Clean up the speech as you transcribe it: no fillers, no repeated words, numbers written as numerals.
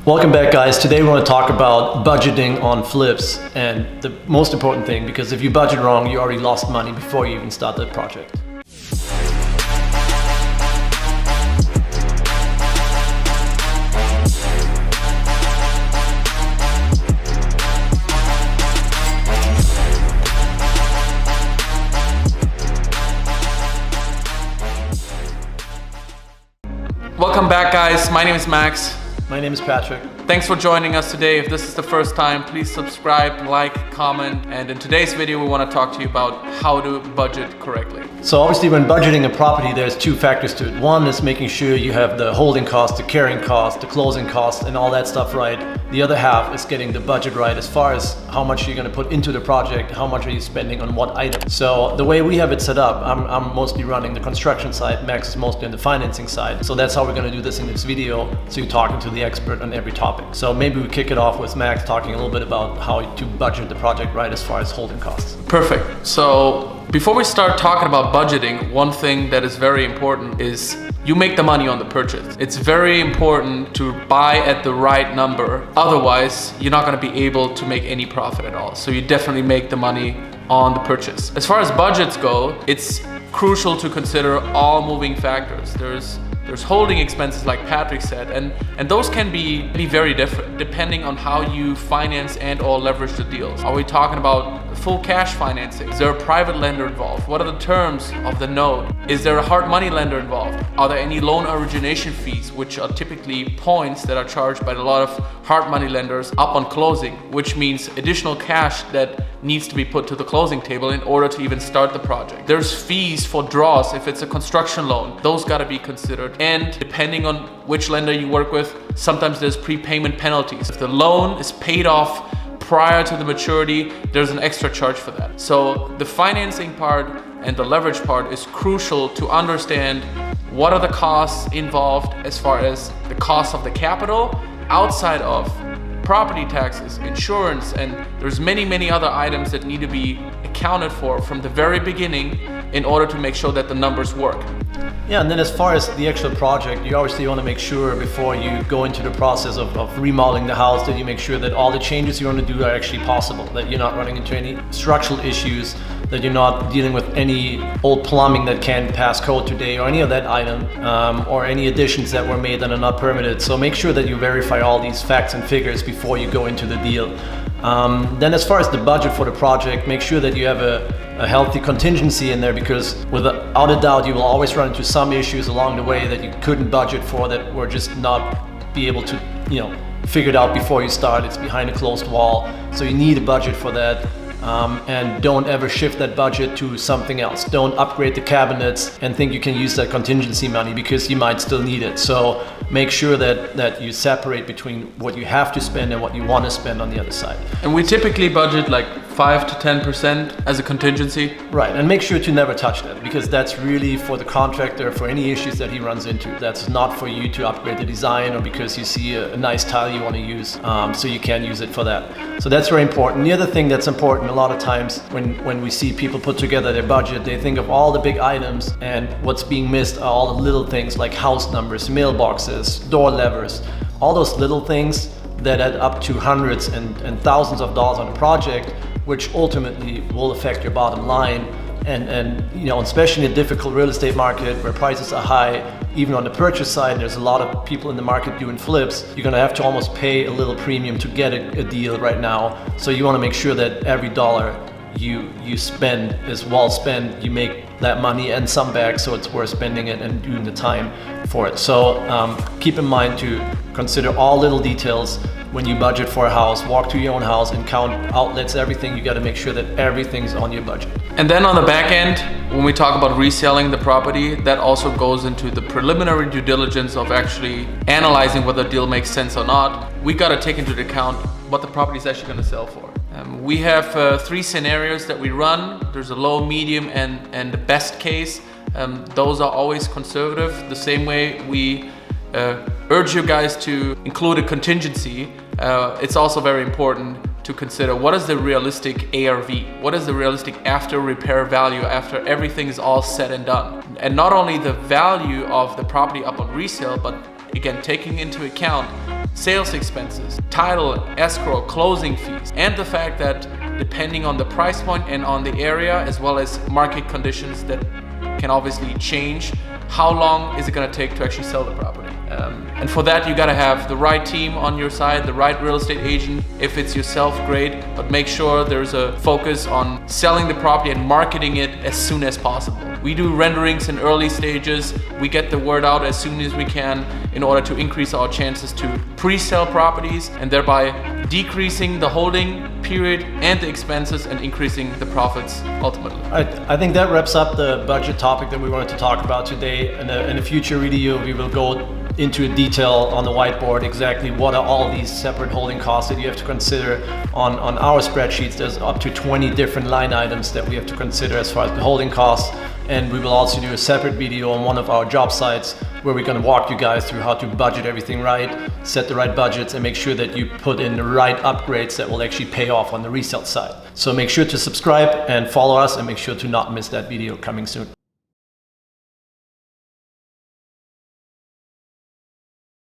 Welcome back, guys. Today we want to talk about budgeting on flips, and the most important thing, because if you budget wrong, you already lost money before you even start the project. Welcome back, guys. My name is Max. My name is Patrick. Thanks for joining us today. If this is the first time, please subscribe, like, comment. And in today's video, we want to talk to you about how to budget correctly. So obviously when budgeting a property, there's two factors to it. One is making sure you have the holding cost, the carrying cost, the closing cost, and all that stuff right. The other half is getting the budget right as far as how much you're going to put into the project, how much are you spending on what item. So the way we have it set up, I'm mostly running the construction side, Max is mostly on the financing side. So that's how we're going to do this in this video, so you're talking to the expert on every topic. So maybe we kick it off with Max talking a little bit about how to budget the project right as far as holding costs. Perfect. So before we start talking about budgeting, one thing that is very important is you make the money on the purchase. It's very important to buy at the right number. Otherwise, you're not going to be able to make any profit at all. So you definitely make the money on the purchase. As far as budgets go, it's crucial to consider all moving factors. There's holding expenses, like Patrick said, and those can be very different depending on how you finance and or leverage the deals. Are we talking about full cash financing? Is there a private lender involved? What are the terms of the note? Is there a hard money lender involved? Are there any loan origination fees, which are typically points that are charged by a lot of hard money lenders up on closing, which means additional cash that needs to be put to the closing table in order to even start the project. There's fees for draws if it's a construction loan. Those got to be considered. And depending on which lender you work with, sometimes there's prepayment penalties. If the loan is paid off prior to the maturity, there's an extra charge for that. So the financing part and the leverage part is crucial to understand what are the costs involved as far as the cost of the capital outside of property taxes, insurance, and there's many other items that need to be accounted for from the very beginning in order to make sure that the numbers work. Yeah, and then as far as the actual project, you obviously want to make sure before you go into the process of remodeling the house that you make sure that all the changes you want to do are actually possible, that you're not running into any structural issues, that you're not dealing with any old plumbing that can't pass code today or any of that item, or any additions that were made that are not permitted. So make sure that you verify all these facts and figures before you go into the deal. Then as far as the budget for the project, make sure that you have a healthy contingency in there, because without a doubt you will always run into some issues along the way that you couldn't budget for, that were just not be able to figure it out before you start. It's behind a closed wall, so you need a budget for that. And don't ever shift that budget to something else. Don't upgrade the cabinets and think you can use that contingency money, because you might still need it. So make sure that you separate between what you have to spend and what you want to spend on the other side. And we typically budget like 5 to 10% as a contingency. Right, and make sure to never touch that, because that's really for the contractor, for any issues that he runs into. That's not for you to upgrade the design or because you see a nice tile you want to use, so you can use it for that. So that's very important. The other thing that's important, a lot of times when we see people put together their budget, they think of all the big items, and what's being missed are all the little things like house numbers, mailboxes, door levers, all those little things that add up to hundreds and thousands of dollars on a project, which ultimately will affect your bottom line. And especially in a difficult real estate market where prices are high, even on the purchase side, there's a lot of people in the market doing flips. You're gonna have to almost pay a little premium to get a deal right now. So you wanna make sure that every dollar you spend is well spent. You make that money and some back, so it's worth spending it and doing the time for it. So keep in mind to consider all little details when you budget for a house. Walk through your own house and count outlets, everything. You got to make sure that everything's on your budget. And then on the back end, when we talk about reselling the property, that also goes into the preliminary due diligence of actually analyzing whether the deal makes sense or not. We got to take into account what the property is actually going to sell for. We have 3 scenarios that we run. There's a low, medium, and the best case. Those are always conservative. The same way we urge you guys to include a contingency, it's also very important to consider what is the realistic ARV, what is the realistic after repair value after everything is all said and done. And not only the value of the property up on resale, but again, taking into account sales expenses, title, escrow, closing fees, and the fact that depending on the price point and on the area, as well as market conditions that can obviously change, how long is it going to take to actually sell the property? And for that, you got to have the right team on your side, the right real estate agent. If it's yourself, great, but make sure there's a focus on selling the property and marketing it as soon as possible. We do renderings in early stages. We get the word out as soon as we can in order to increase our chances to pre-sell properties and thereby decreasing the holding period and the expenses and increasing the profits ultimately. I think that wraps up the budget topic that we wanted to talk about today. In a future video, we will go into detail on the whiteboard exactly what are all these separate holding costs that you have to consider. On our spreadsheets, there's up to 20 different line items that we have to consider as far as the holding costs. And we will also do a separate video on one of our job sites where we're going to walk you guys through how to budget everything right, set the right budgets, and make sure that you put in the right upgrades that will actually pay off on the resale side. So make sure to subscribe and follow us, and make sure to not miss that video coming soon.